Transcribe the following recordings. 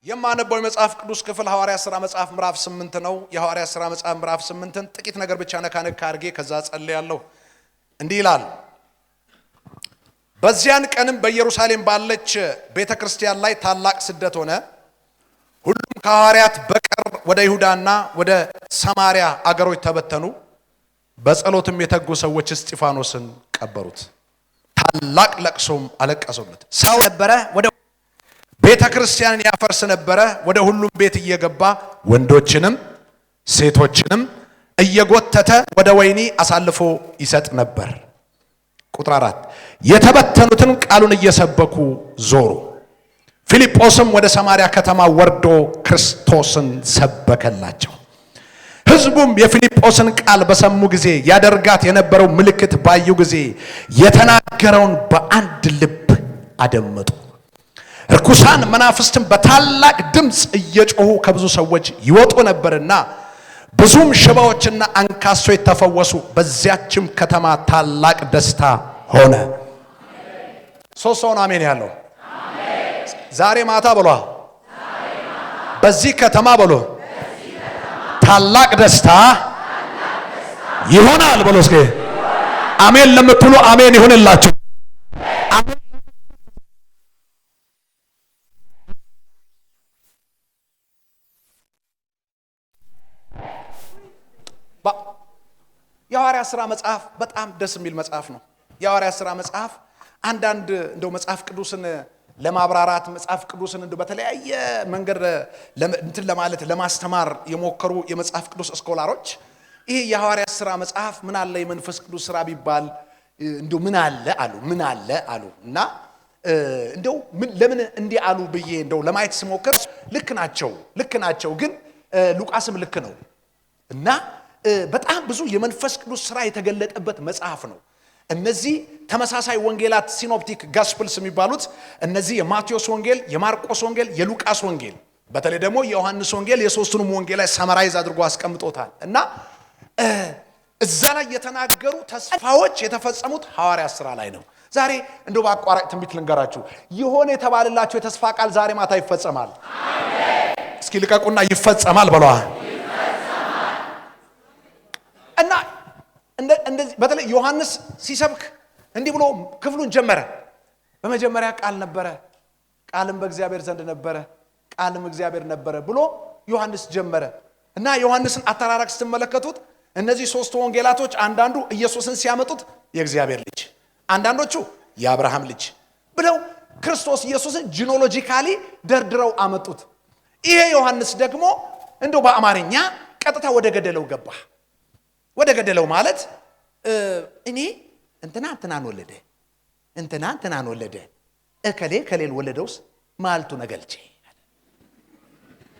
የማነበው የመጽሐፍ ቅዱስ ክፍል ሐዋርያት ሥራ መጽሐፍ ምዕራፍ 8 ነው። የሐዋርያት ሥራ መጽሐፍ ምዕራፍ 8ን ጥቂት ነገር ብቻ ነካ አድርጌ ከዛ ጸልያለሁ። እንዲህ ይላል። በዚያን ቀንም በኢየሩሳሌም ባለች ቤተክርስቲያን ላይ ታላቅ ስደት ሆነ። ሁሉም ከሐዋርያት በቀር ወደ ይሁዳና ወደ ሰማሪያ አገሮች ተበተኑ። በጸሎትም የተጉ ሰዎች እስጢፋኖስን ቀበሩት። ታላቅ ለቅሶም አለቀሱለት። ሰው ነበረ ወደ ቤተክርስቲያንን ያፈርስ ነበረ። ወደ ሁሉም ቤት እየገባ ወንዶችንም ሴቶችንም እየጎተተ ወደ ወህኒ አሳልፎ ይሰጥ ነበር። ቁጥር 4 የተበተኑትን ቃሉን እየሰበኩ ዞሩ። ፊልጶስም ወደ ሰማሪያ ከተማ ወርዶ ክርስቶስን ሰበከላቸው። ሕዝቡም የፊልጶስን ቃል በሰሙ ጊዜ ያደርጋት የነበረው ምልክት ባዩ ጊዜ የተናገረውን በአንድ ልብ አደመጡ። ርኩሳን መናፍስትም በታላቅ ድምፅ እየጮሁ ከብዙ ሰዎች ይወጡ ነበርና ብዙም ሽባዎችና አንካሶች ተፈወሱ። በዚያችም ከተማ ታላቅ ደስታ ሆነ። ሶስት ሰው አሜን ያለው ዛሬ ማታ ብሏ በዚህ ከተማ ብሎ ታላቅ ደስታ ይሆናል ብሎ እስኪ አሜን ለምትሉ አሜን ይሁንላችሁ። የሐዋርያት ሥራ መጽሐፍ በጣም ደስ የሚል መጽሐፍ ነው። የሐዋርያት ሥራ መጽሐፍ አንዳንድ እንደው መጽሐፍ ቅዱስን ለማብራራት መጽሐፍ ቅዱስን እንደው በተለያየ መንገድ እንትን ለማለት ለማስተማር የሞከሩ የመጽሐፍ ቅዱስ ስኮላሮች ይሄ የሐዋርያት ሥራ መጽሐፍ ምን አለ የመንፈስ ቅዱስ ሥራ ቢባል እንደው ምን አለ አሉ እና እንደው ለምን እንዲህ አሉ ብዬ እንደው ለማየት ስሞክር ልክ ናቸው ግን ሉቃስም ልክ ነው እና በጣም ብዙ የመንፈስ ቅዱስ ሥራ የተገለጠበት መጽሐፍ ነው። እነዚህ ተመሳሳይ ወንጌላት ሲኖፕቲክ ጋስፕልስ የሚባሉት እነዚህ የማቴዎስ ወንጌል፣ የማርቆስ ወንጌል፣ የሉቃስ ወንጌል በተለይ ደግሞ የዮሐንስ ወንጌል የሶስቱንም ወንጌል ላይ ሰመራይዝ አድርጎ አስቀምጦታል እና እዛ ላይ የተናገሩ ተስፋዎች የተፈጸሙት ሐዋርያት ሥራ ላይ ነው። ዛሬ እንደው በአቋራጭ ትንቢት ልንገራችሁ የሆነ የተባለላችሁ የተስፋ ቃል ዛሬ ማታ ይፈጸማል። አሜን። እስኪ ልቀቁና ይፈጸማል በሏ እና እንደዚህ በተለይ ዮሐንስ ሲሰብክ እንዲህ ብሎ ክፍሉን ጀመረ። በመጀመሪያ ቃል ነበረ፣ ቃልም በእግዚአብሔር ዘንድ ነበረ፣ ቃልም እግዚአብሔር ነበረ ብሎ ዮሐንስ ጀመረ እና ዮሐንስን አተራራክ ስትመለከቱት እነዚህ ሶስቱ ወንጌላቶች አንዳንዱ ኢየሱስን ሲያመጡት የእግዚአብሔር ልጅ፣ አንዳንዶቹ የአብርሃም ልጅ ብለው ክርስቶስ ኢየሱስን ጂኖሎጂካሊ ደርድረው አመጡት። ይሄ ዮሐንስ ደግሞ እንደው በአማርኛ ቀጥታ ወደ ገደለው ገባ። ወደ ገደለው ማለት እኔ እንትናን ወለደ እንትናን ወለደ ከሌል ወለደውስ ማልቱ ነገልጬ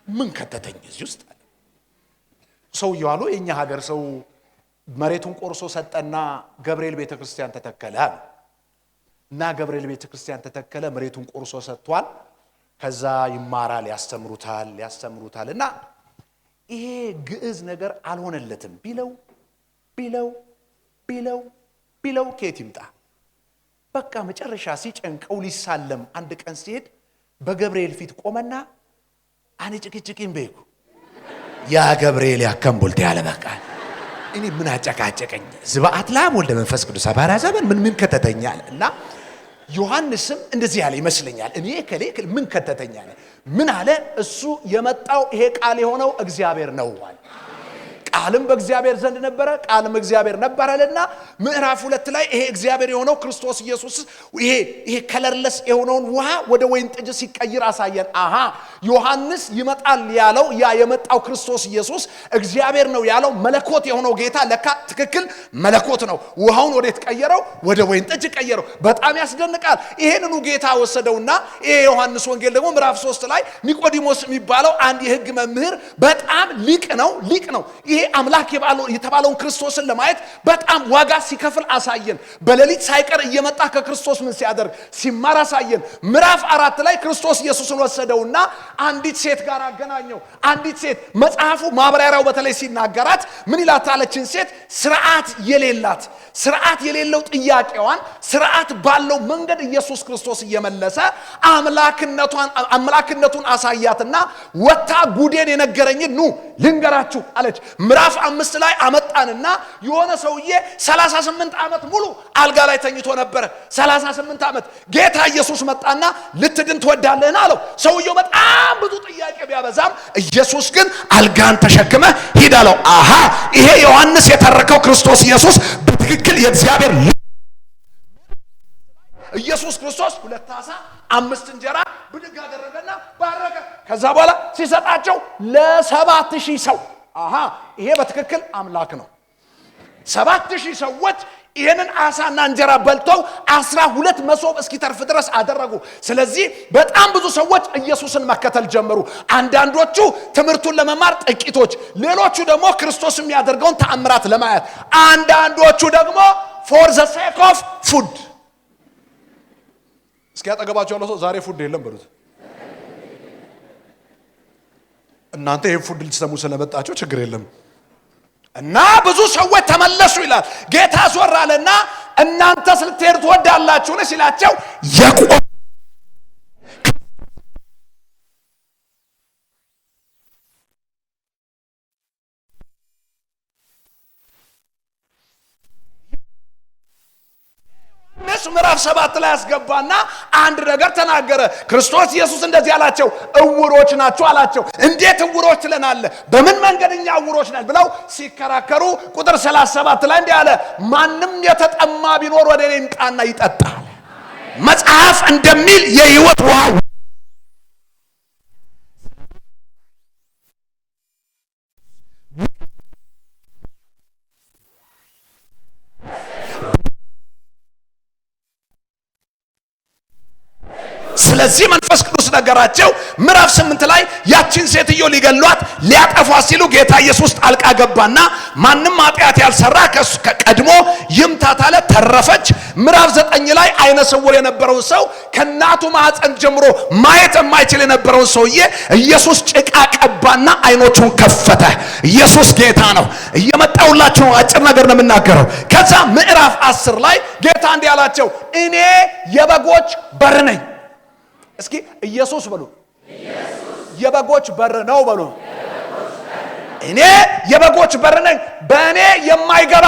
ምን ከተተኝ እዚህ ውስጥ ሰው ይዋሉ የኛ ሀገር ሰው መሬቱን ቆርሶ ሰጠና ገብርኤል ቤተክርስቲያን ተተከለ እና ገብርኤል ቤተክርስቲያን ተተከለ መሬቱን ቆርሶ ሰጥቷል። ከዛ ይማራል ያስተምሩታል እና ይሄ ግዕዝ ነገር አልሆነለትም ቢለው ከየት ይምጣ በቃ መጨረሻ ሲጨንቀው ሊሳለም አንድ ቀን ሲሄድ በገብርኤል ፊት ቆመና አንጭቅጭቅም በይኩ ያ ገብርኤል ያከምቦልተ ያለ በቃ እኔ ምን አጨቃጨቀኝ ዝባአት ላም ወልደ መንፈስ ቅዱስ አባራ ዘመን ምን ከተተኛል እና ዮሐንስም እንደዚህ ያለ ይመስለኛል። እኔ ከሌክል ምን ከተተኛል ምን አለ እሱ የመጣው ይሄ ቃል የሆነው እግዚአብሔር ነው አለ። ቃልም በእግዚአብሔር ዘንድ ነበረ፣ ቃልም እግዚአብሔር ነበረልና ምዕራፍ 2 ላይ ይሄ እግዚአብሔር የሆነው ክርስቶስ ኢየሱስ ይሄ ከለርለስ የሆነውን ውሃ ወደ ወይን ጠጅ ሲቀይር አሳየን። ዮሐንስ ይመጣል ያለው ያ የመጣው ክርስቶስ ኢየሱስ እግዚአብሔር ነው ያለው መለኮት የሆነው ጌታ ለካ ትክክል መለኮት ነው። ውሃውን ወዴት ቀየረው? ወደ ወይን ጠጅ ቀየረው። በጣም ያስደንቃል። ይሄንኑ ጌታ ወሰደውና ይሄ ዮሐንስ ወንጌል ደግሞ ምዕራፍ 3 ላይ ኒቆዲሞስ የሚባለው አንድ የሕግ መምህር በጣም ሊቅ ነው። ይሄ አምላክ የተባለውን ክርስቶስን ለማየት በጣም ዋጋ ሲከፍል አሳየን። በሌሊት ሳይቀር እየመጣ ከክርስቶስ ምን ሲያደርግ ሲማር አሳየን። ምዕራፍ 4 ላይ ክርስቶስ ኢየሱስን ወሰደውና አንዲት ሴት ጋር አገናኘው። አንዲት ሴት መጽሐፉ ማብራሪያው በተለይ ሲናገራት ምን ይላታለችን ሴት ስርዓት የሌለው ጥያቄዋን ስርዓት ባለው መንገድ ኢየሱስ ክርስቶስ እየመለሰ አምላክነቱን አሳያትና ወታ ጉዴን የነገረኝን ኑ ልንገራችሁ አለች። ምዕራፍ 5 ላይ አመጣንና የሆነ ሰውዬ 38 ዓመት ሙሉ አልጋ ላይ ተኝቶ ነበር። 38 ዓመት ጌታ ኢየሱስ መጣና ልትድን ትወዳለህና አለው። ሰውየው በጣም ብዙ ጥያቄ ቢያበዛም ኢየሱስ ግን አልጋን ተሸክመ ሂድ አለው። አሃ ይሄ ዮሐንስ የተረከው ክርስቶስ ኢየሱስ በትክክል የእግዚአብሔር ኢየሱስ ክርስቶስ 2 ዓሣ 5 እንጀራ ብድግ አደረገና ባረከ። ከዛ በኋላ ሲሰጣቸው ለ7000 ሰው አሃ ይሄ በትክክል አምላክ ነው። 7000 ሰዎች ይሄንን ዓሣና እንጀራ በልተው 12 መሶብ እስኪተርፍ ድረስ አደረጉ። ስለዚህ በጣም ብዙ ሰዎች ኢየሱስን መከተል ጀመሩ። አንዳንዶቹ ትምህርቱን ለመማር ጥቂቶች፣ ሌሎቹ ደግሞ ክርስቶስ የሚያደርገውን ተአምራት ለማየት፣ አንዳንዶቹ ደግሞ for the sake of food። እስኪ ያጠገባቸው ያለው ሰው ዛሬ ፉድ የለም በሉት። እናንተ ይሄን ፉድ ልትሰሙ ስለመጣችሁ ችግር የለም። እና ብዙ ሰዎች ተመለሱ ይላል። ጌታ ዞር አለና እናንተ ልትሄዱ ትወዳላችሁን ሲላቸው ምዕራፍ 7 ላይ ያስገባና አንድ ነገር ተናገረ። ክርስቶስ ኢየሱስ እንደዚህ አላቸው፣ እውሮች ናችሁ አላቸው። እንዴት እውሮች ትለናለህ? በምን መንገድኛ እውሮች ነን ብለው ሲከራከሩ ቁጥር 37 ላይ እንዲህ አለ፣ ማንም የተጠማ ቢኖር ወደ እኔ ይምጣና ይጠጣል። መጽሐፍ እንደሚል የሕይወት ውሃ ስለዚህ መንፈስ ቅዱስ ነገራቸው። ምዕራፍ 8 ላይ ያችን ሴትዮ ሊገሏት ሊያጠፏት ሲሉ ጌታ ኢየሱስ ጣልቃ ገባና ማንም ኃጢአት ያልሰራ ከቀድሞ ይምታት አለ፣ ተረፈች። ምዕራፍ 9 ላይ አይነ ስውር የነበረውን ሰው ከእናቱ ማህፀን ጀምሮ ማየት የማይችል የነበረውን ሰውዬ ኢየሱስ ጭቃ ቀባና አይኖቹን ከፈተ። ኢየሱስ ጌታ ነው። እየመጣሁላችሁ ነው፣ አጭር ነገር ነው የምናገረው። ከዛ ምዕራፍ 10 ላይ ጌታ እንዲህ አላቸው፣ እኔ የበጎች በር ነኝ። እስኪ ኢየሱስ በሉ። የበጎች በር ነው በሉ። እኔ የበጎች በር ነኝ። በእኔ የማይገባ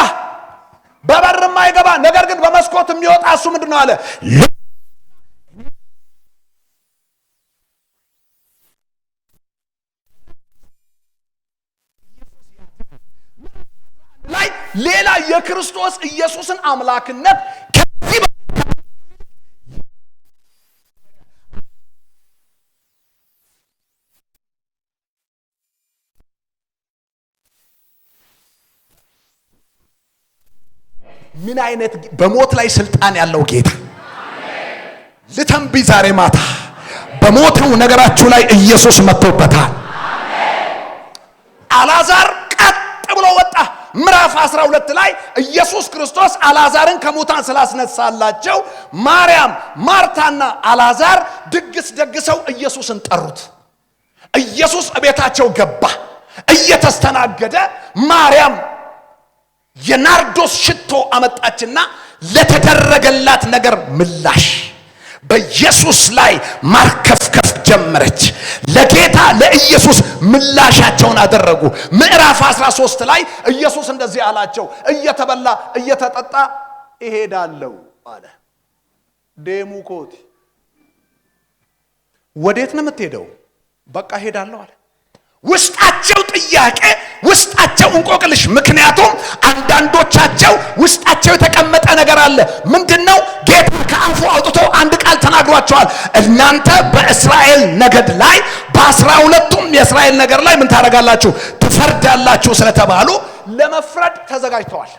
በበር የማይገባ ነገር ግን በመስኮት የሚወጣ እሱ ምንድነው አለ ላይ ሌላ የክርስቶስ ኢየሱስን አምላክነት ምን አይነት በሞት ላይ ስልጣን ያለው ጌታ ልተንብይ ዛሬ ማታ በሞተው ነገራችሁ ላይ ኢየሱስ መጥቶበታል። አልዓዛር ቀጥ ብሎ ወጣ። ምዕራፍ 12 ላይ ኢየሱስ ክርስቶስ አልዓዛርን ከሙታን ስላስነሳላቸው ማርያም፣ ማርታና አልዓዛር ድግስ ደግሰው ኢየሱስን ጠሩት። ኢየሱስ ቤታቸው ገባ እየተስተናገደ። ማርያም የናርዶስ ሽቶ አመጣችና ለተደረገላት ነገር ምላሽ በኢየሱስ ላይ ማርከፍከፍ ጀመረች። ለጌታ ለኢየሱስ ምላሻቸውን አደረጉ። ምዕራፍ 13 ላይ ኢየሱስ እንደዚህ አላቸው፣ እየተበላ እየተጠጣ እሄዳለሁ አለ። ዴሙኮት ወዴት ነው የምትሄደው? በቃ እሄዳለሁ አለ። ውስጣቸው ጥያቄ፣ ውስጣቸው እንቆቅልሽ። ምክንያቱም አንዳንዶቻቸው ውስጣቸው የተቀመጠ ነገር አለ። ምንድነው? ጌታ ከአፉ አውጥቶ አንድ ቃል ተናግሯቸዋል። እናንተ በእስራኤል ነገድ ላይ በ12ቱም የእስራኤል ነገር ላይ ምን ታደርጋላችሁ? ትፈርዳላችሁ ስለተባሉ ለመፍረድ ተዘጋጅተዋል።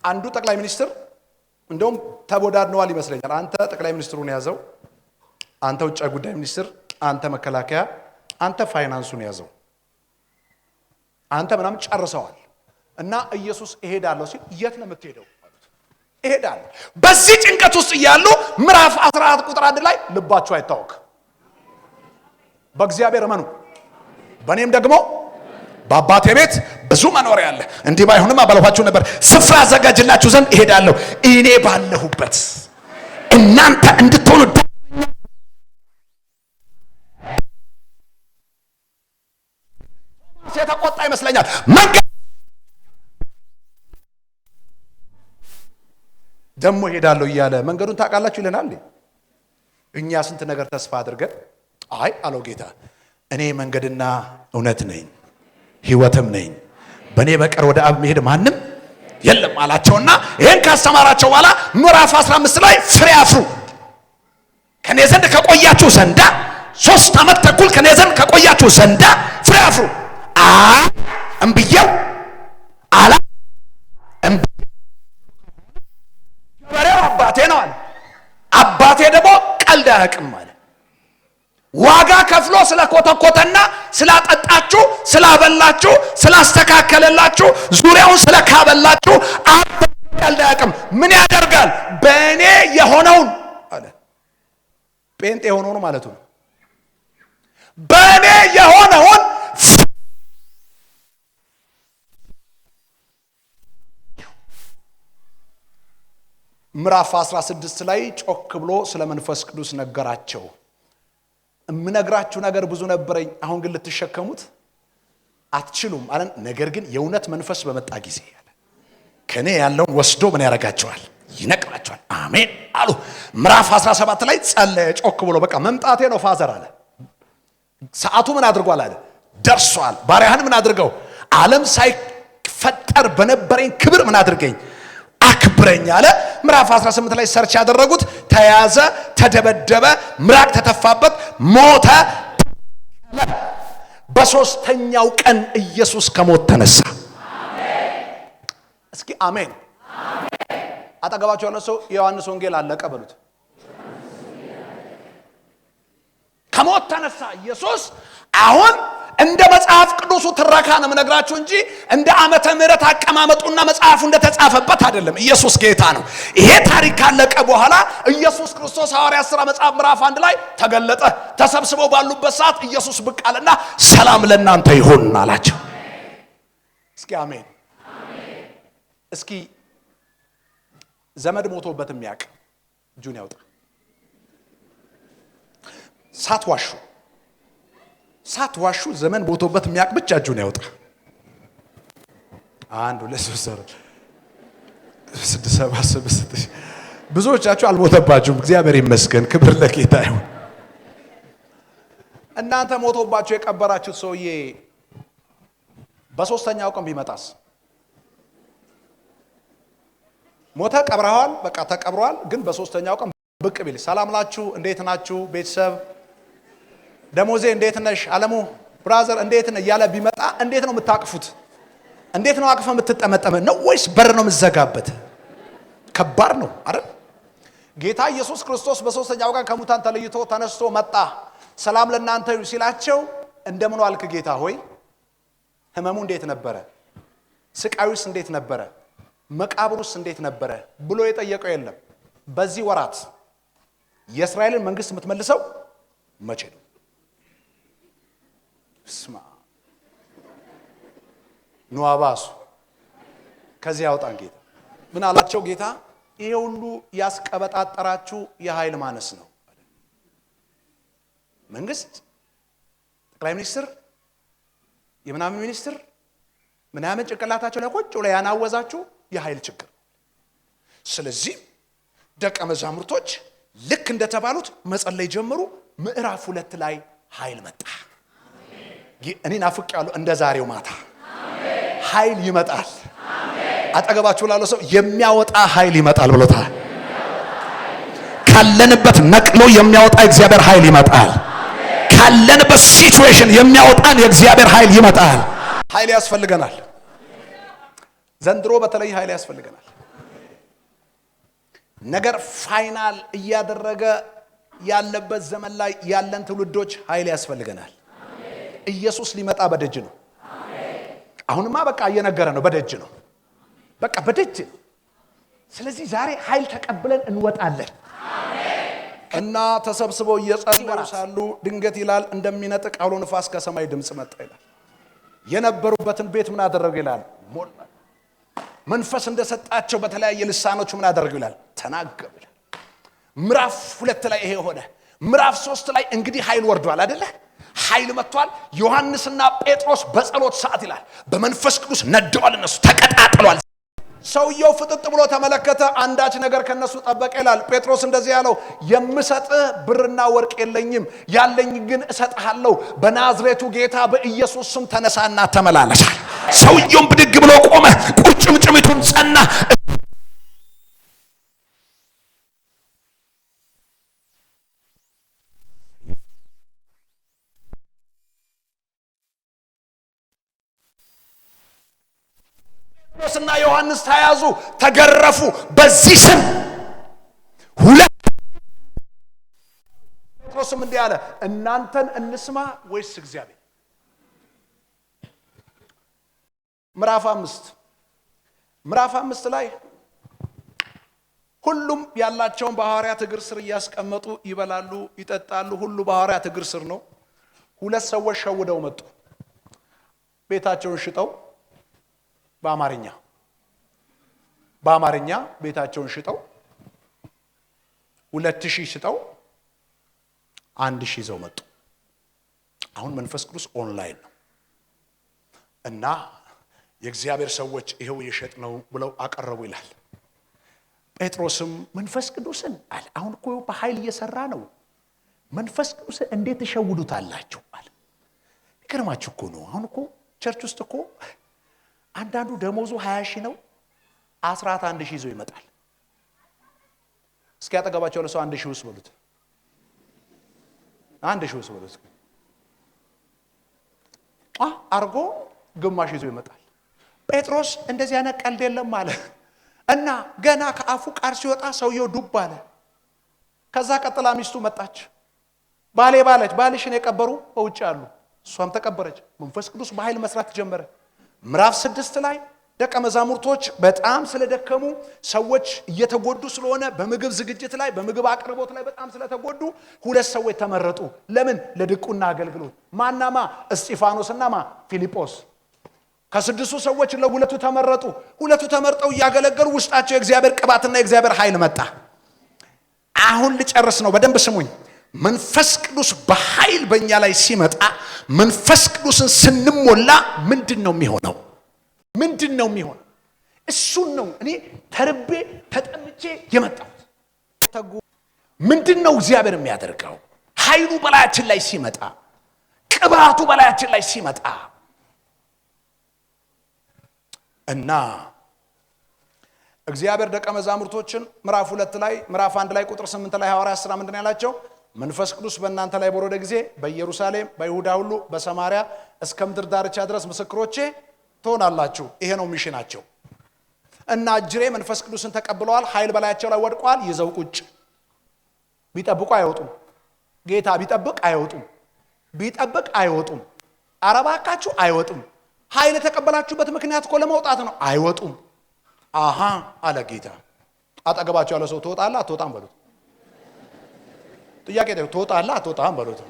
አንዱ ጠቅላይ ሚኒስትር እንደውም ተቦዳድነዋል ይመስለኛል። አንተ ጠቅላይ ሚኒስትሩን ያዘው፣ አንተ ውጭ ጉዳይ ሚኒስትር፣ አንተ መከላከያ፣ አንተ ፋይናንሱን ያዘው። አንተ ምናምን ጨርሰዋል እና ኢየሱስ እሄዳለሁ ሲል የት ነው የምትሄደው? እሄዳለሁ። በዚህ ጭንቀት ውስጥ እያሉ ምዕራፍ 14 ቁጥር 1 ላይ ልባችሁ አይታወክ፣ በእግዚአብሔር እመኑ፣ በእኔም ደግሞ በአባቴ ቤት ብዙ መኖሪያ አለ። እንዲህ ባይሆንማ ባልኋችሁ ነበር። ስፍራ አዘጋጅላችሁ ዘንድ እሄዳለሁ። እኔ ባለሁበት እናንተ እንድትሆኑ የተቆጣ ይመስለኛል። መንገድ ደግሞ እሄዳለሁ እያለ መንገዱን ታውቃላችሁ ይለናል። እኛ ስንት ነገር ተስፋ አድርገን አይ አለው ጌታ፣ እኔ መንገድና እውነት ነኝ ሕይወትም ነኝ፣ በእኔ በቀር ወደ አብ መሄድ ማንም የለም አላቸውና ይህን ካስተማራቸው በኋላ ምዕራፍ 15 ላይ ፍሬ አፍሩ፣ ከኔ ዘንድ ከቆያችሁ ዘንዳ 3 ዓመት ተኩል ከኔ ዘንድ ከቆያችሁ ዘንዳ ፍሬ አፍሩ። እምብየው አላ ገበሬው አባቴ ነው አለ። አባቴ ደግሞ ቀልድ አያውቅም አለ። ዋጋ ከፍሎ ስለኮተኮተና ስላጠጣችሁ፣ ስላበላችሁ፣ ስላስተካከለላችሁ፣ ዙሪያውን ስለካበላችሁ ቀልድ አያውቅም። ምን ያደርጋል? በእኔ የሆነውን አለ። ጴንጤ የሆነውን ማለቱ ነው። በእኔ የሆነውን ምዕራፍ 16 ላይ ጮክ ብሎ ስለ መንፈስ ቅዱስ ነገራቸው። እምነግራችሁ ነገር ብዙ ነበረኝ፣ አሁን ግን ልትሸከሙት አትችሉም አለ። ነገር ግን የእውነት መንፈስ በመጣ ጊዜ አለ ከኔ ያለውን ወስዶ ምን ያደርጋቸዋል? ይነቅላቸዋል። አሜን አሉ። ምዕራፍ 17 ላይ ጸለየ ጮክ ብሎ በቃ መምጣቴ ነው ፋዘር አለ። ሰዓቱ ምን አድርጓል አለ? ደርሷል። ባሪያህን ምን አድርገው? ዓለም ሳይፈጠር በነበረኝ ክብር ምን አድርገኝ? አክብረኝ አለ። ምዕራፍ 18 ላይ ሰርች ያደረጉት ተያዘ፣ ተደበደበ፣ ምራቅ ተተፋበት፣ ሞተ። በሶስተኛው ቀን ኢየሱስ ከሞት ተነሳ። እስኪ አሜን። አጠገባቸው ያለው ሰው የዮሐንስ ወንጌል አለቀ በሉት። ከሞት ተነሳ ኢየሱስ። አሁን እንደ መጽሐፍ ቅዱሱ ትረካ ነው የምነግራችሁ እንጂ እንደ ዓመተ ምሕረት አቀማመጡና መጽሐፉ እንደተጻፈበት አይደለም። ኢየሱስ ጌታ ነው። ይሄ ታሪክ ካለቀ በኋላ ኢየሱስ ክርስቶስ ሐዋርያት ሥራ መጽሐፍ ምዕራፍ 1 ላይ ተገለጠ። ተሰብስበው ባሉበት ሰዓት ኢየሱስ ብቅ አለና ሰላም ለእናንተ ይሁን አላቸው። እስኪ አሜን። እስኪ ዘመድ ሞቶበት የሚያውቅ እጁን ያውጣ። ሳትዋሹ ዘመን ሞቶበት የሚያውቅ ብቻ እጁን ያውጣ። 1 2 3 4 6 7 8 ብዙዎቻችሁ አልሞተባችሁም። እግዚአብሔር ይመስገን፣ ክብር ለጌታ ይሁን። እናንተ ሞቶባችሁ የቀበራችሁት ሰውዬ በሶስተኛው ቀን ቢመጣስ? ሞተ፣ ቀብረዋል፣ በቃ ተቀብሯል። ግን በሶስተኛው ቀን ብቅ ቢል ሰላም ላችሁ፣ እንዴት ናችሁ ቤተሰብ፣ ደሞዜ እንዴት ነሽ፣ አለሙ ብራዘር እንዴት ነህ እያለ ቢመጣ እንዴት ነው የምታቅፉት? እንዴት ነው አቅፈ የምትጠመጠመ ነው ወይስ በር ነው የምትዘጋበት? ከባድ ነው አይደል? ጌታ ኢየሱስ ክርስቶስ በሶስተኛው ቀን ከሙታን ተለይቶ ተነስቶ መጣ። ሰላም ለእናንተ ሲላቸው እንደምን ዋልክ ጌታ ሆይ፣ ህመሙ እንዴት ነበረ? ስቃዩስ እንዴት ነበረ? መቃብሩስ እንዴት ነበረ ብሎ የጠየቀው የለም። በዚህ ወራት የእስራኤልን መንግስት የምትመልሰው መቼ ነው? ስማ ኑአባሱ ከዚህ ያውጣን ጌታ። ምን አላቸው ጌታ? ይሄ ሁሉ ያስቀበጣጠራችሁ የኃይል ማነስ ነው። መንግስት፣ ጠቅላይ ሚኒስትር፣ የምናምን ሚኒስትር ምናምን ጭንቅላታቸው ላይ ቁጭ ብለው ያናወዛችሁ የኃይል ችግር። ስለዚህ ደቀ መዛሙርቶች ልክ እንደተባሉት መጸለይ ጀመሩ። ምዕራፍ 2 ላይ ኃይል መጣ። እኔ ናፍቄያለሁ እንደ ዛሬው ማታ ኃይል ይመጣል። አጠገባችሁ ላለው ሰው የሚያወጣ ኃይል ይመጣል ብሎታል። ካለንበት ነቅሎ የሚያወጣ እግዚአብሔር ኃይል ይመጣል። ካለንበት ሲቹዌሽን የሚያወጣን የእግዚአብሔር ኃይል ይመጣል። ኃይል ያስፈልገናል። ዘንድሮ በተለይ ኃይል ያስፈልገናል። ነገር ፋይናል እያደረገ ያለበት ዘመን ላይ ያለን ትውልዶች ኃይል ያስፈልገናል። ኢየሱስ ሊመጣ በደጅ ነው። አሁንማ በቃ እየነገረ ነው፣ በደጅ ነው፣ በቃ በደጅ ነው። ስለዚህ ዛሬ ኃይል ተቀብለን እንወጣለን። እና ተሰብስበው እየጸለዩ ሳሉ ድንገት ይላል እንደሚነጥቅ አውሎ ንፋስ ከሰማይ ድምጽ መጣ ይላል። የነበሩበትን ቤት ምን አደረገ ይላል? ሞላ። መንፈስ እንደሰጣቸው በተለያየ ልሳኖች ምን አደረገ ይላል? ተናገሩ ይላል። ምዕራፍ 2 ላይ ይሄ ሆነ። ምዕራፍ 3 ላይ እንግዲህ ኃይል ወርዷል አይደለ? ኃይል መጥቷል። ዮሐንስና ጴጥሮስ በጸሎት ሰዓት ይላል በመንፈስ ቅዱስ ነደዋል፣ እነሱ ተቀጣጥሏል። ሰውየው ፍጥጥ ብሎ ተመለከተ፣ አንዳች ነገር ከነሱ ጠበቀ ይላል። ጴጥሮስ እንደዚህ ያለው የምሰጥህ ብርና ወርቅ የለኝም፣ ያለኝ ግን እሰጥሃለሁ። በናዝሬቱ ጌታ በኢየሱስ ስም ተነሳና ተመላለስ። ሰውየውም ብድግ ብሎ ቆመ፣ ቁርጭምጭሚቱን ጸና። ጴጥሮስና ዮሐንስ ተያዙ፣ ተገረፉ። በዚህ ስም ጴጥሮስም እንዲህ አለ፣ እናንተን እንስማ ወይስ እግዚአብሔር? ምዕራፍ 5 ላይ ሁሉም ያላቸውን በሐዋርያት እግር ስር እያስቀመጡ ይበላሉ ይጠጣሉ። ሁሉ በሐዋርያት እግር ስር ነው። 2 ሰዎች ሸውደው መጡ። ቤታቸውን ሽጠው በአማርኛ ቤታቸውን ሽጠው 2000 ሽጠው 1000 ይዘው መጡ። አሁን መንፈስ ቅዱስ ኦንላይን ነው እና የእግዚአብሔር ሰዎች ይሄው የሸጥ ነው ብለው አቀረቡ ይላል። ጴጥሮስም መንፈስ ቅዱስን አለ፣ አሁን እኮ በኃይል እየሰራ ነው። መንፈስ ቅዱስን እንዴት ተሸውዱታላችሁ አለ። ይገርማችሁ እኮ ነው። አሁን እኮ ቸርች ውስጥ እኮ አንዳንዱ ደሞዙ 20,000 ነው፣ 11,000 ይዞ ይመጣል። እስኪ ያጠገባቸው ለሰው 1,000 ውስጥ በሉት፣ 1,000 ውስጥ በሉት። አርጎ ግማሽ ይዞ ይመጣል። ጴጥሮስ እንደዚህ አይነት ቀልድ የለም አለ እና ገና ከአፉ ቃል ሲወጣ ሰውየው ዱብ አለ። ከዛ ቀጥላ ሚስቱ መጣች። ባለች ባልሽን የቀበሩ በውጭ አሉ። እሷም ተቀበረች። መንፈስ ቅዱስ በኃይል መስራት ጀመረ። ምዕራፍ 6 ላይ ደቀ መዛሙርቶች በጣም ስለደከሙ ሰዎች እየተጎዱ ስለሆነ በምግብ ዝግጅት ላይ በምግብ አቅርቦት ላይ በጣም ስለተጎዱ 2 ሰዎች ተመረጡ። ለምን? ለድቁና አገልግሎት። ማናማ? እስጢፋኖስና ፊልጶስ። ከ6 ሰዎች ለ2 ተመረጡ። 2 ተመርጠው እያገለገሉ ውስጣቸው የእግዚአብሔር ቅባትና የእግዚአብሔር ኃይል መጣ። አሁን ልጨርስ ነው፣ በደንብ ስሙኝ። መንፈስ ቅዱስ በኃይል በእኛ ላይ ሲመጣ መንፈስ ቅዱስን ስንሞላ ምንድነው የሚሆነው? እሱን ነው እኔ ተርቤ ተጠምቼ የመጣሁት። ምንድነው እግዚአብሔር የሚያደርገው? ኃይሉ በላያችን ላይ ሲመጣ፣ ቅባቱ በላያችን ላይ ሲመጣ እና እግዚአብሔር ደቀ መዛሙርቶችን ምዕራፍ 2 ላይ ምዕራፍ 1 ላይ ቁጥር 8 ላይ ሐዋርያት ሥራ ምንድነው ያላቸው? መንፈስ ቅዱስ በእናንተ ላይ በወረደ ጊዜ በኢየሩሳሌም በይሁዳ ሁሉ በሰማርያ እስከ ምድር ዳርቻ ድረስ ምስክሮቼ ትሆናላችሁ። ይሄ ነው ሚሽናቸው። እና እጅሬ መንፈስ ቅዱስን ተቀብለዋል። ኃይል በላያቸው ላይ ወድቋል። ይዘው ቁጭ ቢጠብቁ አይወጡም። ጌታ ቢጠብቅ አይወጡም። አረባካችሁ አይወጡም። ኃይል የተቀበላችሁበት ምክንያት እኮ ለመውጣት ነው። አይወጡም። አለ ጌታ። አጠገባቸው ያለ ሰው ትወጣለህ አትወጣም በሉት። ጥያቄ ነው። ትወጣለህ አትወጣም በሉት።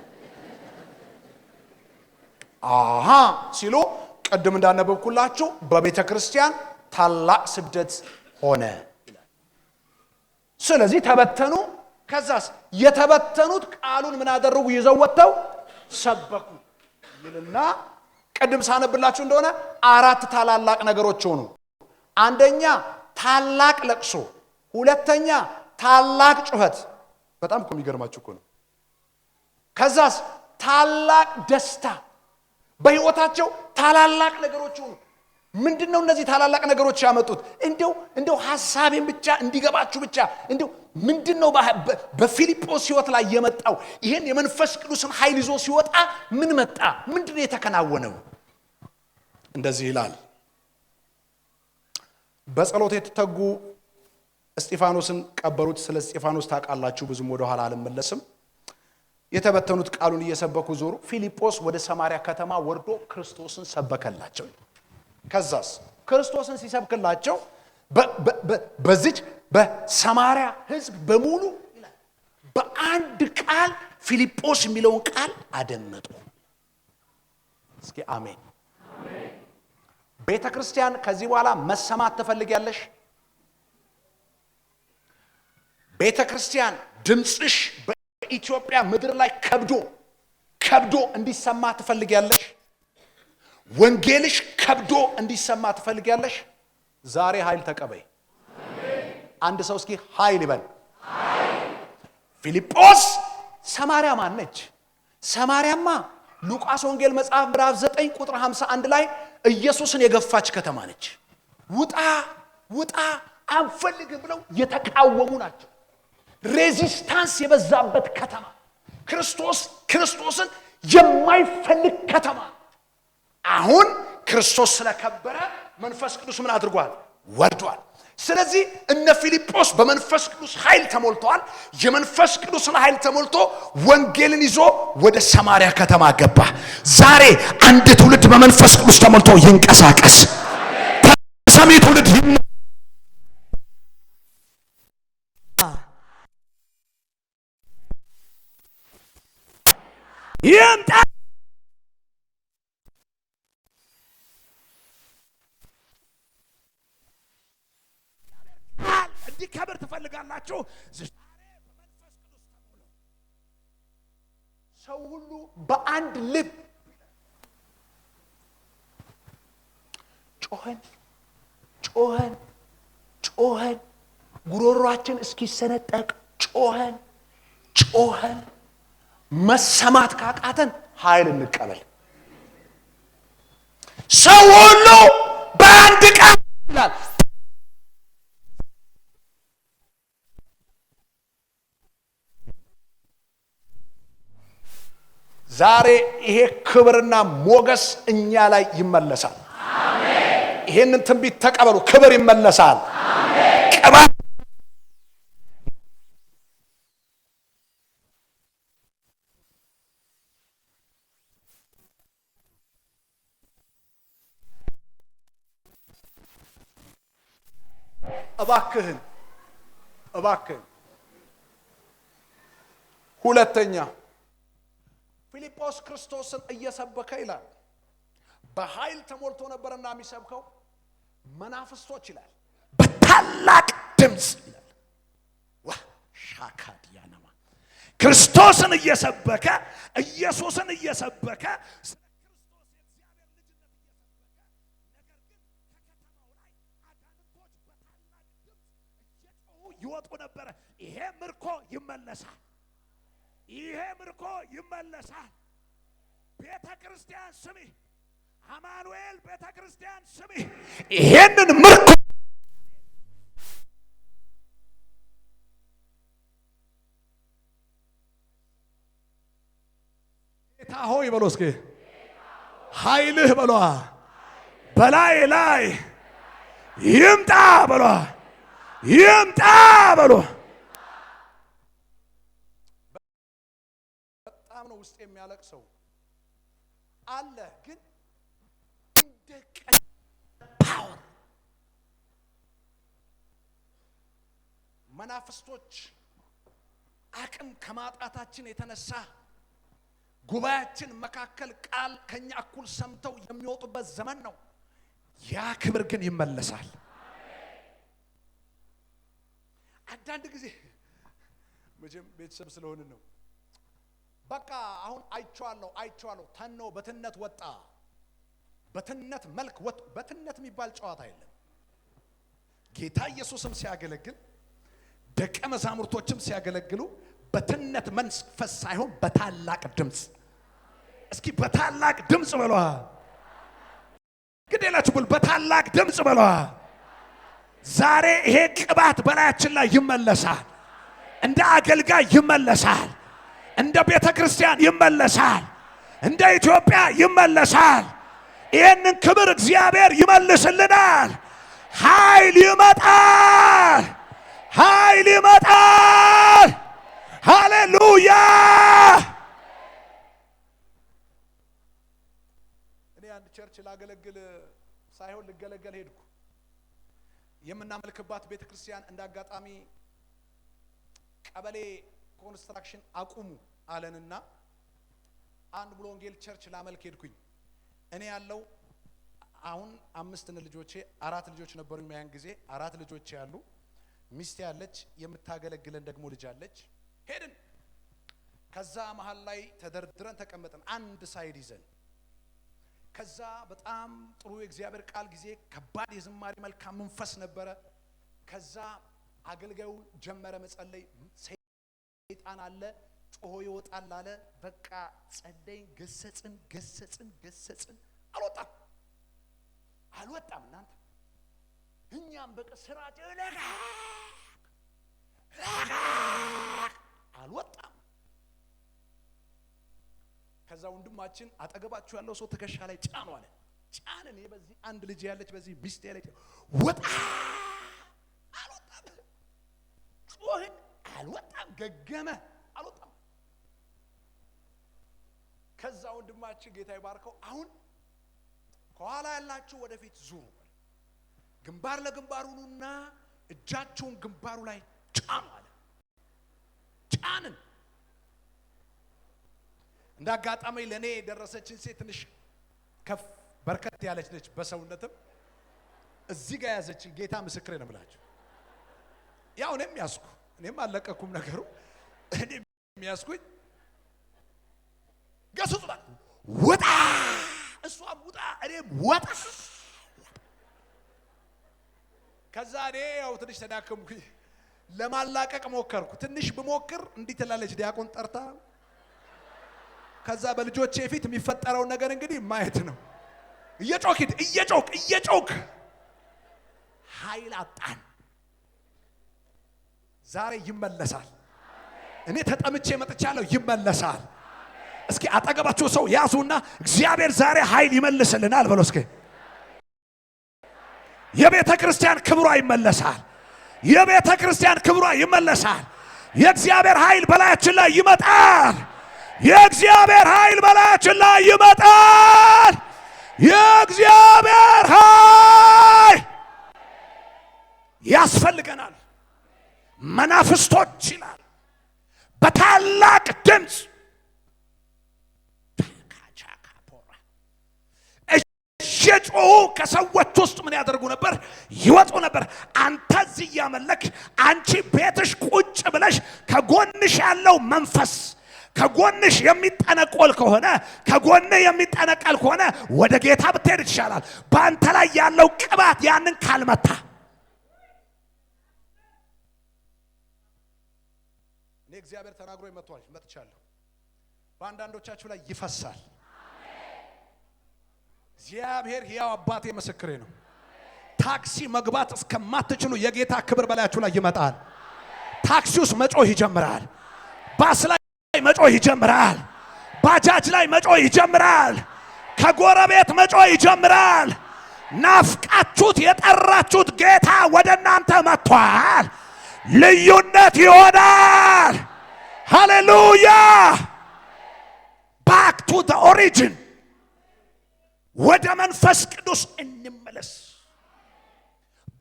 ሲሉ ቅድም እንዳነበብኩላችሁ በቤተ ክርስቲያን ታላቅ ስደት ሆነ። ስለዚህ ተበተኑ። ከዛስ የተበተኑት ቃሉን ምን አደረጉ? ይዘው ወጥተው ሰበኩ ይልና ቅድም ሳነብላችሁ እንደሆነ 4 ታላላቅ ነገሮች ሆኑ። አንደኛ ታላቅ ለቅሶ፣ ሁለተኛ ታላቅ ጩኸት። በጣም እኮ የሚገርማችሁ እኮ ነው። ከዛስ ታላቅ ደስታ። በህይወታቸው ታላላቅ ነገሮች ሆኑ። ምንድነው እነዚህ ታላላቅ ነገሮች ያመጡት? እንደው ሐሳቤን ብቻ እንዲገባችሁ ብቻ እንደው ምንድነው በፊልጶስ ህይወት ላይ የመጣው? ይሄን የመንፈስ ቅዱስን ኃይል ይዞ ሲወጣ ምን መጣ? ምንድነው የተከናወነው? እንደዚህ ይላል። በጸሎት የተተጉ እስጢፋኖስን ቀበሩት። ስለ እስጢፋኖስ ታውቃላችሁ፣ ብዙም ወደ ኋላ አልመለስም። የተበተኑት ቃሉን እየሰበኩ ዞሩ። ፊልጶስ ወደ ሰማርያ ከተማ ወርዶ ክርስቶስን ሰበከላቸው። ከዛስ ክርስቶስን ሲሰብክላቸው በዚች በሰማርያ ሕዝብ በሙሉ ይላል በአንድ ቃል ፊልጶስ የሚለውን ቃል አደመጡ። እስኪ አሜን። ቤተ ክርስቲያን ከዚህ በኋላ መሰማት ትፈልጊያለሽ? ቤተ ክርስቲያን ድምጽሽ በኢትዮጵያ ምድር ላይ ከብዶ እንዲሰማ ትፈልጊያለሽ? ወንጌልሽ ከብዶ እንዲሰማ ትፈልጊያለሽ? ዛሬ ኃይል ተቀበይ። አንድ ሰው እስኪ ኃይል ይበል። ፊልጶስ ሰማርያ ማን ነች? ሰማርያማ ሉቃስ ወንጌል መጽሐፍ ምዕራፍ 9 ቁጥር 51 ላይ ኢየሱስን የገፋች ከተማ ነች። ውጣ አንፈልግም ብለው የተቃወሙ ናቸው። ሬዚስታንስ የበዛበት ከተማ፣ ክርስቶስን የማይፈልግ ከተማ። አሁን ክርስቶስ ስለከበረ መንፈስ ቅዱስ ምን አድርጓል? ወርዷል። ስለዚህ እነ ፊልጶስ በመንፈስ ቅዱስ ኃይል ተሞልተዋል። የመንፈስ ቅዱስን ኃይል ተሞልቶ ወንጌልን ይዞ ወደ ሰማርያ ከተማ ገባ። ዛሬ አንድ ትውልድ በመንፈስ ቅዱስ ተሞልቶ ይንቀሳቀስ። ተሰሚ ትውልድ ይምጣ። እንዲከብር ትፈልጋላችሁ? ሰው ሁሉ በአንድ ልብ ጮኸን ጉሮሯችን እስኪሰነጠቅ ጮኸን መሰማት ካቃተን ኃይል እንቀበል። ሰው ሁሉ በአንድ ቃል ይላል። ዛሬ ይሄ ክብርና ሞገስ እኛ ላይ ይመለሳል። አሜን። ይሄንን ትንቢት ተቀበሉ። ክብር ይመለሳል። አሜን። ቅባት እባክህን ሁለተኛ ፊልጶስ ክርስቶስን እየሰበከ ይላል በኃይል ተሞልቶ ነበርና የሚሰብከው መናፍስቶች ይላል በታላቅ ድምፅ ይላል ሻካዲያናማ ክርስቶስን እየሰበከ ኢየሱስን እየሰበከ ስለ ክርስቶስ የእግዚአብሔር ልጅነት እየሰበከ ነገር ግን ከከተማው ላይ አጋንንቶች በታላቅ ድምፅ እየጮሁ ይወጡ ነበረ። ይሄ ምርኮ ይመለሳል። ቤተ ክርስቲያን ስሚ፣ አማኑኤል ቤተ ክርስቲያን ስሚ፣ ይሄንን ምርኮ ጌታ ሆይ በሎ እስኪ ኃይልህ በሏ በላይ ላይ ይምጣ በሏ ነው ውስጥ የሚያለቅሰው አለ። ግን እንደ ፓወር መናፍስቶች አቅም ከማጣታችን የተነሳ ጉባኤያችን መካከል ቃል ከኛ እኩል ሰምተው የሚወጡበት ዘመን ነው። ያ ክብር ግን ይመለሳል። አንዳንድ ጊዜ መቼም ቤተሰብ ስለሆንን ነው። በቃ አሁን አይቼዋለሁ ተኖ በትነት ወጣ፣ በትነት መልክ ወጥ። በትነት የሚባል ጨዋታ የለም። ጌታ ኢየሱስም ሲያገለግል ደቀ መዛሙርቶችም ሲያገለግሉ በትነት መንፈስ ሳይሆን በታላቅ ድምፅ። እስኪ በታላቅ ድምፅ በሏ። ግዴላችሁ ብሉ። በታላቅ ድምፅ በሏ። ዛሬ ይሄ ቅባት በላያችን ላይ ይመለሳል። እንደ አገልጋይ ይመለሳል። እንደ ቤተ ክርስቲያን ይመለሳል። እንደ ኢትዮጵያ ይመለሳል። ይህንን ክብር እግዚአብሔር ይመልስልናል። ኃይል ይመጣል። ሃሌሉያ። እኔ አንድ ቸርች ላገለግል ሳይሆን ልገለገል ሄድኩ። የምናመልክባት ቤተክርስቲያን እንዳጋጣሚ ቀበሌ ኮንስትራክሽን አቁሙ አለንና አንድ ሙሉ ወንጌል ቸርች ላመልክ ሄድኩኝ። እኔ ያለው አሁን 5 ልጆቼ 4 ልጆች ነበሩኝ ያን ጊዜ 4 ልጆቼ ያሉ ሚስቴ ያለች የምታገለግለን ደግሞ ልጅ አለች። ሄድን። ከዛ መሃል ላይ ተደርድረን ተቀመጥን አንድ ሳይድ ይዘን። ከዛ በጣም ጥሩ የእግዚአብሔር ቃል ጊዜ ከባድ የዝማሬ መልካም መንፈስ ነበረ። ከዛ አገልጋዩ ጀመረ መጸለይ። ሰይጣን አለ ጮሆ ይወጣል አለ። በቃ ጸለይን፣ ገሰጽን አልወጣም። እናንተ እኛም በቃ ስራቸው አልወጣም። ከዛ ወንድማችን አጠገባችሁ ያለው ሰው ትከሻ ላይ ጫኑ አለ። ጫንን። በዚህ አንድ ልጅ ያለች በዚህ ሚስት ያለች ወጣ አልወጣም። ጮህን አልወጣም። ገገመ አልወጣም። ከዛ ወንድማችን ጌታ ይባርከው አሁን ከኋላ ያላችሁ ወደፊት ዙሩ፣ ግንባር ለግንባር ሁኑና እጃችሁን ግንባሩ ላይ ጫኑ አለ። ጫንን። እንዳጋጣሚ ለኔ የደረሰችን ሴት ትንሽ ከፍ በርከት ያለች ነች በሰውነትም። እዚህ ጋር ያዘችኝ። ጌታ ምስክሬ ነው ብላችሁ ያው እኔም ያዝኩ። እኔም አለቀኩም ነገሩ። እኔም ያዝኩኝ። ገስጹታ ወጣ፣ እሷም ውጣ፣ እኔም ወጣ። ከዛ እኔ ያው ትንሽ ተዳከምኩኝ። ለማላቀቅ ሞከርኩ። ትንሽ ብሞክር እንዲህ ትላለች ዲያቆን ጠርታ። ከዛ በልጆቼ ፊት የሚፈጠረውን ነገር እንግዲህ ማየት ነው። እየጮክ ኃይል አጣን። ዛሬ ይመለሳል። እኔ ተጠምቼ መጥቻለሁ። ይመለሳል። እስኪ አጠገባችሁ ሰው ያዙና እግዚአብሔር ዛሬ ኃይል ይመልስልናል በሉ እስኪ። የቤተ ክርስቲያን ክብሯ ይመለሳል። የቤተ ክርስቲያን ክብሯ ይመለሳል። የእግዚአብሔር ኃይል በላያችን ላይ ይመጣል። የእግዚአብሔር ኃይል በላያችን ላይ ይመጣል። የእግዚአብሔር ኃይል ያስፈልገናል። መናፍስቶች ይላል በታላቅ ድምፅ እየጮሁ ከሰዎች ውስጥ ምን ያደርጉ ነበር? ይወጡ ነበር። አንተ እዚህ እያመለክ አንቺ ቤትሽ ቁጭ ብለሽ ከጎንሽ ያለው መንፈስ ከጎንሽ የሚጠነቆል ከሆነ ከጎንህ የሚጠነቀል ከሆነ ወደ ጌታ ብትሄድ ይሻላል። በአንተ ላይ ያለው ቅባት ያንን ካልመታ እኔ እግዚአብሔር ተናግሮ መጥቻለሁ። በአንዳንዶቻችሁ ላይ ይፈሳል። እግዚአብሔር ሕያው አባቴ ምስክሬ ነው። ታክሲ መግባት እስከማትችሉ የጌታ ክብር በላያችሁ ላይ ይመጣል። ታክሲ ውስጥ መጮህ ይጀምራል። ባስ ላይ መጮህ ይጀምራል። ባጃጅ ላይ መጮህ ይጀምራል። ከጎረቤት መጮህ ይጀምራል። ናፍቃችሁት የጠራችሁት ጌታ ወደ እናንተ መጥቷል። ልዩነት ይሆናል። ሃሌሉያ። ባክ ቱ ዘ ኦሪጂን ወደ መንፈስ ቅዱስ እንመለስ።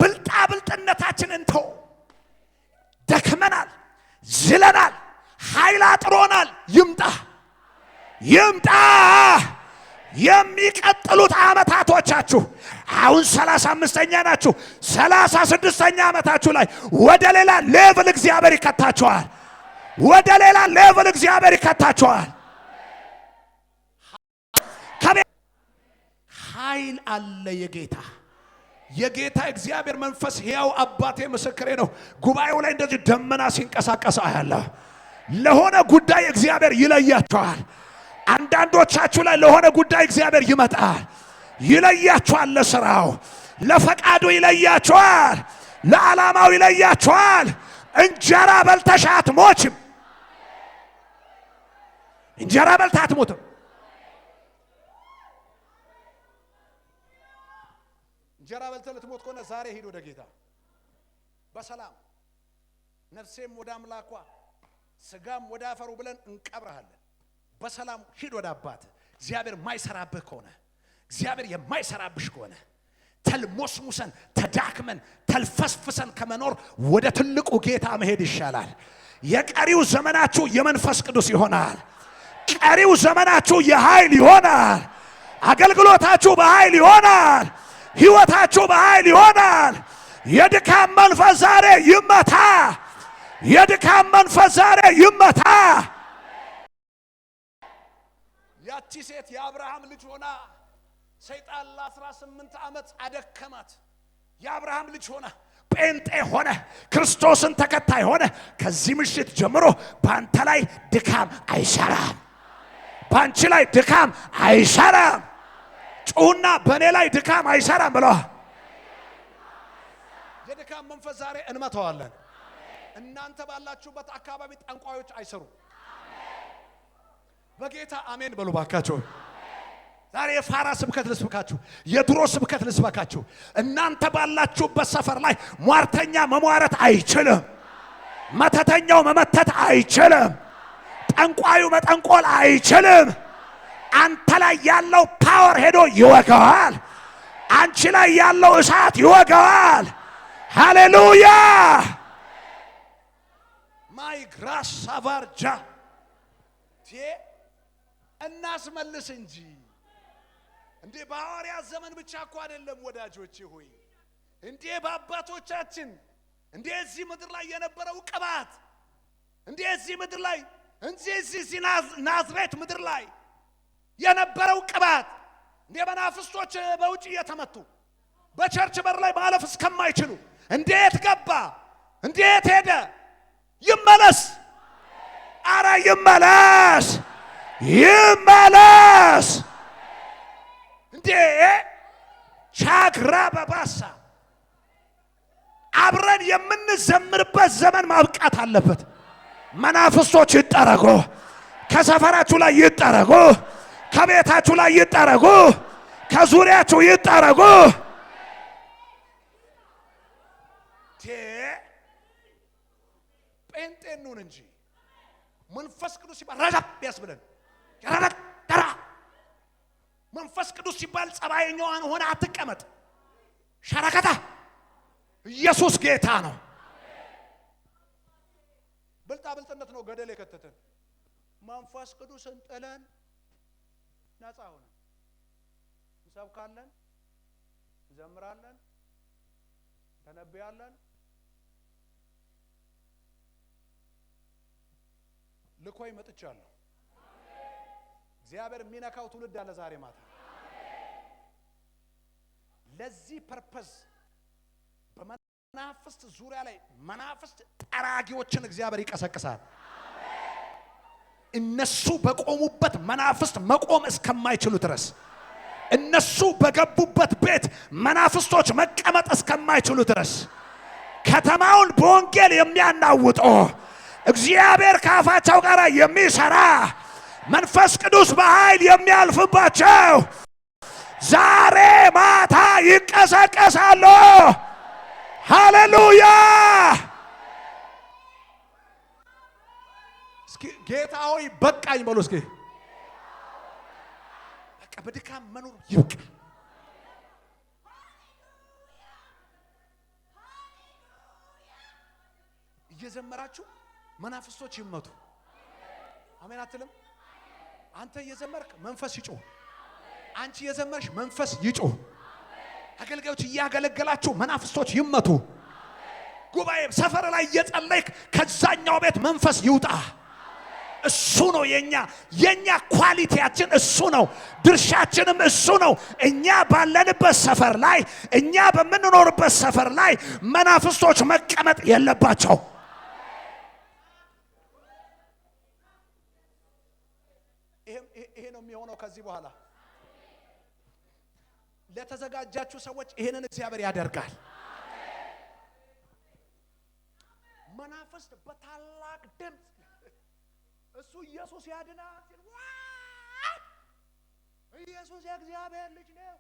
ብልጣብልጥነታችንን ተው። ደክመናል፣ ዝለናል፣ ኃይል አጥሮናል። ይምጣ። የሚቀጥሉት ዓመታቶቻችሁ አሁን 35ኛ ናችሁ። 36ኛ ዓመታችሁ ላይ ወደ ሌላ ሌቭል እግዚአብሔር ይከታችኋል። ወደ ሌላ ሌቭል እግዚአብሔር ይከታችኋል። ኃይል አለ። የጌታ እግዚአብሔር መንፈስ ሕያው አባቴ ምስክሬ ነው። ጉባኤው ላይ እንደዚህ ደመና ሲንቀሳቀስ አያለሁ። ለሆነ ጉዳይ እግዚአብሔር ይለያቸዋል። አንዳንዶቻችሁ ላይ ለሆነ ጉዳይ እግዚአብሔር ይመጣል፣ ይለያቸዋል። ለስራው ለፈቃዱ ይለያቸዋል፣ ለዓላማው ይለያቸዋል። እንጀራ በልተሽ አትሞችም። እንጀራ በልተህ አትሞትም። እንጀራ በልተህ ልትሞት ከሆነ ዛሬ ሂድ ወደ ጌታ በሰላም። ነፍሴም ወደ አምላኳ ስጋም ወደ አፈሩ ብለን እንቀብረሃለን። በሰላም ሂድ ወደ አባት። እግዚአብሔር የማይሰራብህ ከሆነ እግዚአብሔር የማይሰራብሽ ከሆነ ተልሞስሙሰን ተዳክመን ተልፈስፍሰን ከመኖር ወደ ትልቁ ጌታ መሄድ ይሻላል። የቀሪው ዘመናችሁ የመንፈስ ቅዱስ ይሆናል። ቀሪው ዘመናችሁ የኃይል ይሆናል። አገልግሎታችሁ በኃይል ይሆናል። ሕይወታችሁ በኃይል ይሆናል። የድካም መንፈስ ዛሬ ይመታ። የድካም መንፈስ ዛሬ ይመታ። ያቺ ሴት የአብርሃም ልጅ ሆና ሰይጣን ለ18 ዓመት አደከማት። የአብርሃም ልጅ ሆና ጴንጤ ሆነ ክርስቶስን ተከታይ ሆነ። ከዚህ ምሽት ጀምሮ በአንተ ላይ ድካም አይሰራም። በአንቺ ላይ ድካም አይሰራም። ጩሁና በእኔ ላይ ድካም አይሰራም ብለዋ። የድካም መንፈስ ዛሬ እንመታዋለን። እናንተ ባላችሁበት አካባቢ ጠንቋዮች አይሰሩ። በጌታ አሜን በሉ ባካችሁ። ዛሬ የፋራ ስብከት ልስብካችሁ፣ የድሮ ስብከት ልስበካችሁ። እናንተ ባላችሁበት ሰፈር ላይ ሟርተኛ መሟረት አይችልም። መተተኛው መመተት አይችልም። ጠንቋዩ መጠንቆል አይችልም። አንተ ላይ ያለው ፓወር ሄዶ ይወጋዋል። አንቺ ላይ ያለው እሳት ይወጋዋል። ሃሌሉያ ማይ ግራስ ሳቫርጃ እናስመልስ እንጂ እንዴ! በሐዋርያት ዘመን ብቻ እኮ አይደለም ወዳጆቼ ሆይ፣ እንዴ በአባቶቻችን እንዴ እዚህ ምድር ላይ የነበረው ቅባት እንዴ እዚህ ምድር ላይ እዚህ ናዝሬት ምድር ላይ የነበረው ቅባት እንዴ መናፍስቶች በውጭ እየተመቱ በቸርች በር ላይ ማለፍ እስከማይችሉ እንዴት ገባ? እንዴት ሄደ? ይመለስ! አረ ይመለስ! ይመለስ! እንዴ ቻግራ በባሳ አብረን የምንዘምርበት ዘመን ማብቃት አለበት። መናፍስቶች ይጠረጉ፣ ከሰፈራችሁ ላይ ይጠረጉ፣ ከቤታችሁ ላይ ይጠረጉ፣ ከዙሪያችሁ ይጠረጉ። ጴንጤኑን እንጂ መንፈስ ቅዱስ ሲባል ረዳብ ያስብለን። ያራራ መንፈስ ቅዱስ ሲባል ጸባየኛዋን ሆነ አትቀመጥ። ሸራከታ ኢየሱስ ጌታ ነው። ብልጣብልጥነት ነው ገደል የከተተን። መንፈስ ቅዱስን ጥለን ነፃ ሆነ። እንሰብካለን፣ እንዘምራለን፣ ተነብያለን። ልኮይ መጥቻለሁ። እግዚአብሔር የሚነካው ትውልድ አለ ዛሬ ማታ። ለዚህ ፐርፐዝ በመናፍስት ዙሪያ ላይ መናፍስት ጠራጊዎችን እግዚአብሔር ይቀሰቅሳል። እነሱ በቆሙበት መናፍስት መቆም እስከማይችሉ ድረስ፣ እነሱ በገቡበት ቤት መናፍስቶች መቀመጥ እስከማይችሉ ድረስ ከተማውን በወንጌል የሚያናውጡ እግዚአብሔር ከአፋቸው ጋር የሚሰራ መንፈስ ቅዱስ በኃይል የሚያልፍባቸው ዛሬ ማታ ይቀሰቀሳሉ። ሃሌሉያ! እስኪ ጌታ ሆይ በቃኝ በሉ። እስኪ በቃ በድካም መኖር ይብቃ። እየዘመራችሁ መናፍስቶች ይመቱ። አሜን አትልም? አንተ እየዘመርክ መንፈስ ይጮህ። አንቺ እየዘመርሽ መንፈስ ይጮህ። አገልጋዮች እያገለገላችሁ መናፍስቶች ይመቱ። ጉባኤ ሰፈር ላይ እየጸለይክ ከዛኛው ቤት መንፈስ ይውጣ። እሱ ነው የኛ ኳሊቲያችን፣ እሱ ነው ድርሻችንም፣ እሱ ነው። እኛ ባለንበት ሰፈር ላይ፣ እኛ በምንኖርበት ሰፈር ላይ መናፍስቶች መቀመጥ የለባቸው። ይሄ ነው የሚሆነው ከዚህ በኋላ። ለተዘጋጃችሁ ሰዎች ይሄንን እግዚአብሔር ያደርጋል። መናፍስት በታላቅ ድምፅ እሱ ኢየሱስ ያድናል ሲል ኢየሱስ የእግዚአብሔር ልጅ ነው።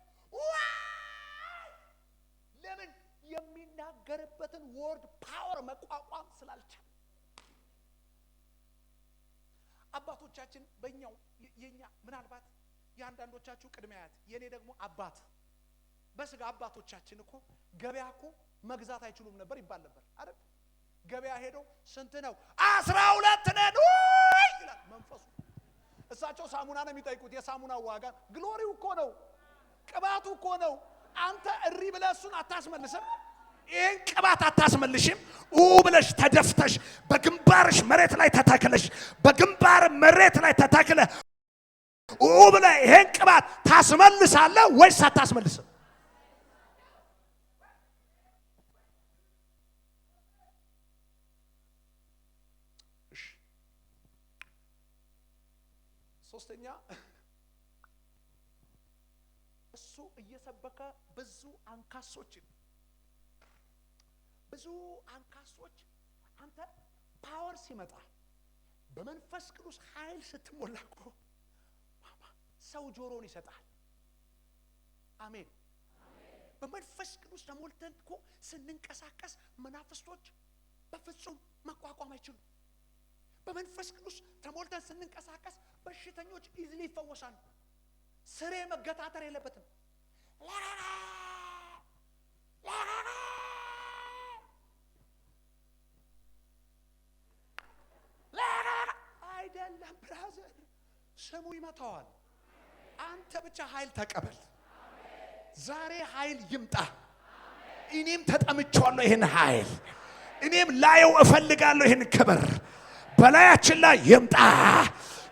ለምን? የሚናገርበትን ወርድ ፓወር መቋቋም ስላልቻለ። አባቶቻችን በእኛው የኛ ምናልባት የአንዳንዶቻችሁ ቅድመ አያት፣ የኔ ደግሞ አባት በስጋ አባቶቻችን እኮ ገበያ እኮ መግዛት አይችሉም ነበር ይባል ነበር አይደል? ገበያ ሄደው ስንት ነው 12 ነን ይላል መንፈሱ። እሳቸው ሳሙና ነው የሚጠይቁት። የሳሙናው ዋጋ ግሎሪው እኮ ነው፣ ቅባቱ እኮ ነው። አንተ እሪ ብለህ እሱን አታስመልስም። ይሄን ቅባት አታስመልሽም። ብለሽ ተደፍተሽ በግንባርሽ መሬት ላይ ተተክለሽ በግንባር መሬት ላይ ተተክለ ብለህ ይሄን ቅባት ታስመልሳለህ ወይስ አታስመልስም? ሶስተኛ እሱ እየሰበከ ብዙ አንካሶች አንተ ፓወር ሲመጣ በመንፈስ ቅዱስ ኃይል ስትሞላ እኮ ሰው ጆሮን ይሰጣል። አሜን። በመንፈስ ቅዱስ ተሞልተን እኮ ስንንቀሳቀስ መናፍስቶች በፍጹም መቋቋም አይችሉም። በመንፈስ ቅዱስ ተሞልተን ስንንቀሳቀስ በሽተኞች ኢዝሊ ይፈወሳሉ። ስሬ መገታተር የለበትም። አይደለም ብራዘር፣ ስሙ ይመታዋል። አንተ ብቻ ኃይል ተቀበል። ዛሬ ኃይል ይምጣ። እኔም ተጠምቻለሁ ይሄን ኃይል፣ እኔም ላየው እፈልጋለሁ ይሄን ክብር በላያችን ላይ ይምጣ።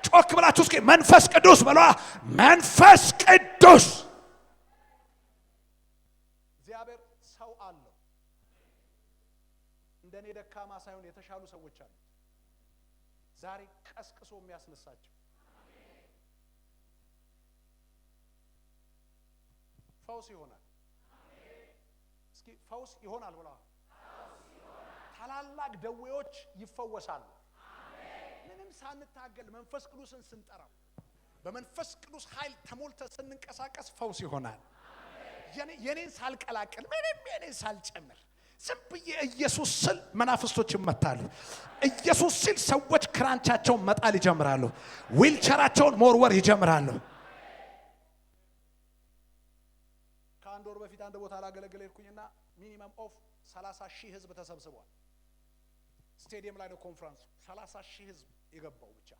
ጮክ ብላችሁ እስኪ መንፈስ ቅዱስ በሏ። መንፈስ ቅዱስ እግዚአብሔር ሰው አለው። እንደኔ ደካማ ሳይሆን የተሻሉ ሰዎች አሉ። ዛሬ ቀስቅሶ የሚያስነሳቸው ፈውስ ይሆናል። እስኪ ፈውስ ይሆናል ብላ። ታላላቅ ደዌዎች ይፈወሳሉ። ምንም ሳንታገል መንፈስ ቅዱስን ስንጠራው በመንፈስ ቅዱስ ኃይል ተሞልተ ስንንቀሳቀስ ፈውስ ይሆናል። የኔን ሳልቀላቅል ምንም የኔን ሳልጨምር ዝም ብዬ ኢየሱስ ስል መናፍስቶች ይመታሉ። ኢየሱስ ሲል ሰዎች ክራንቻቸውን መጣል ይጀምራሉ። ዊልቸራቸውን መወርወር ይጀምራሉ። ከአንድ ወር በፊት አንድ ቦታ ላገለግል ሄድኩኝና ሚኒመም ኦፍ 30,000 ህዝብ ተሰብስቧል። ስቴዲየም ላይ ነው ኮንፈረንሱ። 30,000 ህዝብ የገባው ብቻ።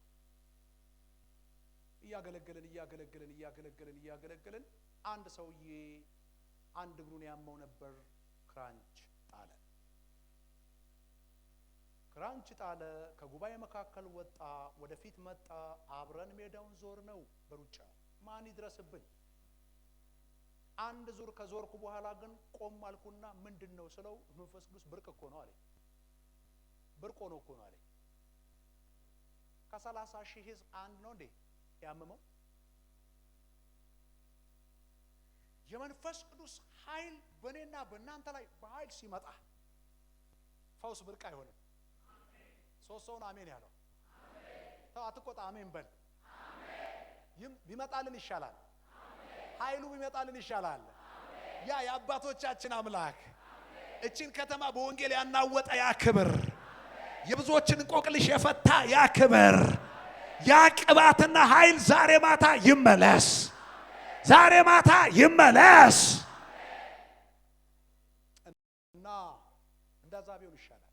እያገለገልን አንድ ሰውዬ አንድ እግሩን ያመው ነበር። ክራንች ጣለ። ከጉባኤ መካከል ወጣ፣ ወደፊት መጣ። አብረን ሜዳውን ዞር ነው በሩጫ ማን ይድረስብን። አንድ ዙር ከዞርኩ በኋላ ግን ቆም አልኩና ምንድነው ስለው መንፈስ ቅዱስ ብርቅ እኮ ነው አለኝ። ብርቅ ሆኖ እኮ ነው አለኝ። ከ30,000 ህዝብ አንድ ነው እንዴ ያመመው? የመንፈስ ቅዱስ ኃይል በእኔና በእናንተ ላይ በኃይል ሲመጣ ፈውስ ብርቅ አይሆንም። ሶስት ሰውን አሜን ያለው ተው አትቆጣ፣ አሜን በል። ቢመጣልን ይሻላል። ኃይሉ ቢመጣልን ይሻላል። ያ የአባቶቻችን አምላክ እቺን ከተማ በወንጌል ያናወጠ ያ ክብር፣ የብዙዎችን እንቆቅልሽ የፈታ ያ ክብር፣ ያ ቅባትና ኃይል ዛሬ ማታ ይመለስ። ዛሬ ማታ ይመለስ እና እንደዛ ቢሆን ይሻላል።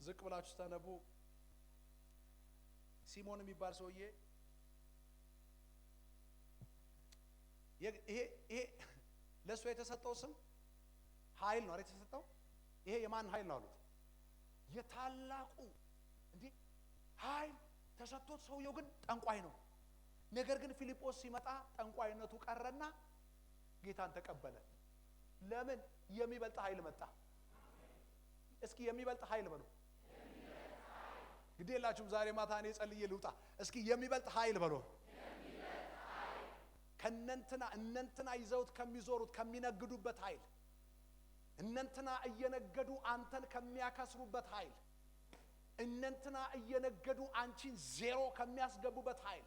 ዝቅ ብላችሁ ስታነቡ ሲሞን የሚባል ሰውዬ ይሄ ለሱ የተሰጠው ስም ኃይል ነው አይደል? የተሰጠው ይሄ የማን ኃይል ነው አሉት? የታላቁ እንዴ ኃይል ተሰጥቶት ሰውየው ግን ጠንቋይ ነው። ነገር ግን ፊልጶስ ሲመጣ ጠንቋይነቱ ቀረና ጌታን ተቀበለ። ለምን? የሚበልጥ ኃይል መጣ። እስኪ የሚበልጥ ኃይል በሉ። ግዴላችሁም ዛሬ ማታ እኔ ጸልዬ ልውጣ። እስኪ የሚበልጥ ኃይል በሉ። እነንትና ይዘውት ከሚዞሩት ከሚነግዱበት ኃይል፣ እነንትና እየነገዱ አንተን ከሚያከስሩበት ኃይል፣ እነንትና እየነገዱ አንቺን ዜሮ ከሚያስገቡበት ኃይል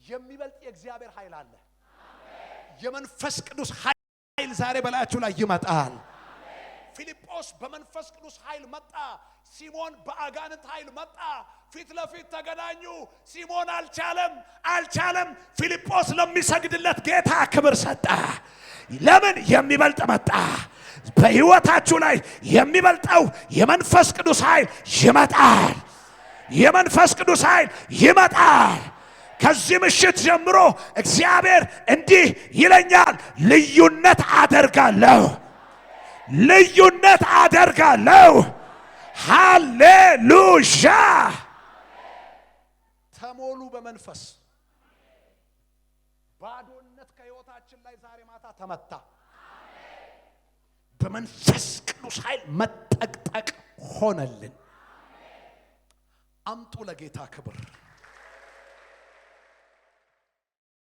የሚበልጥ የእግዚአብሔር ኃይል አለ። የመንፈስ ቅዱስ ኃይል ዛሬ በላያችሁ ላይ ይመጣል። ፊልጶስ በመንፈስ ቅዱስ ኃይል መጣ። ሲሞን በአጋንንት ኃይል መጣ። ፊት ለፊት ተገናኙ። ሲሞን አልቻለም። ፊልጶስ ለሚሰግድለት ጌታ ክብር ሰጠ። ለምን? የሚበልጥ መጣ። በሕይወታችሁ ላይ የሚበልጠው የመንፈስ ቅዱስ ኃይል ይመጣል። የመንፈስ ቅዱስ ኃይል ይመጣል። ከዚህ ምሽት ጀምሮ እግዚአብሔር እንዲህ ይለኛል፣ ልዩነት አደርጋለሁ። ሃሌሉያ። ተሞሉ በመንፈስ። ባዶነት ከሕይወታችን ላይ ዛሬ ማታ ተመታ። በመንፈስ ቅዱስ ኃይል መጠቅጠቅ ሆነልን። አምጡ ለጌታ ክብር።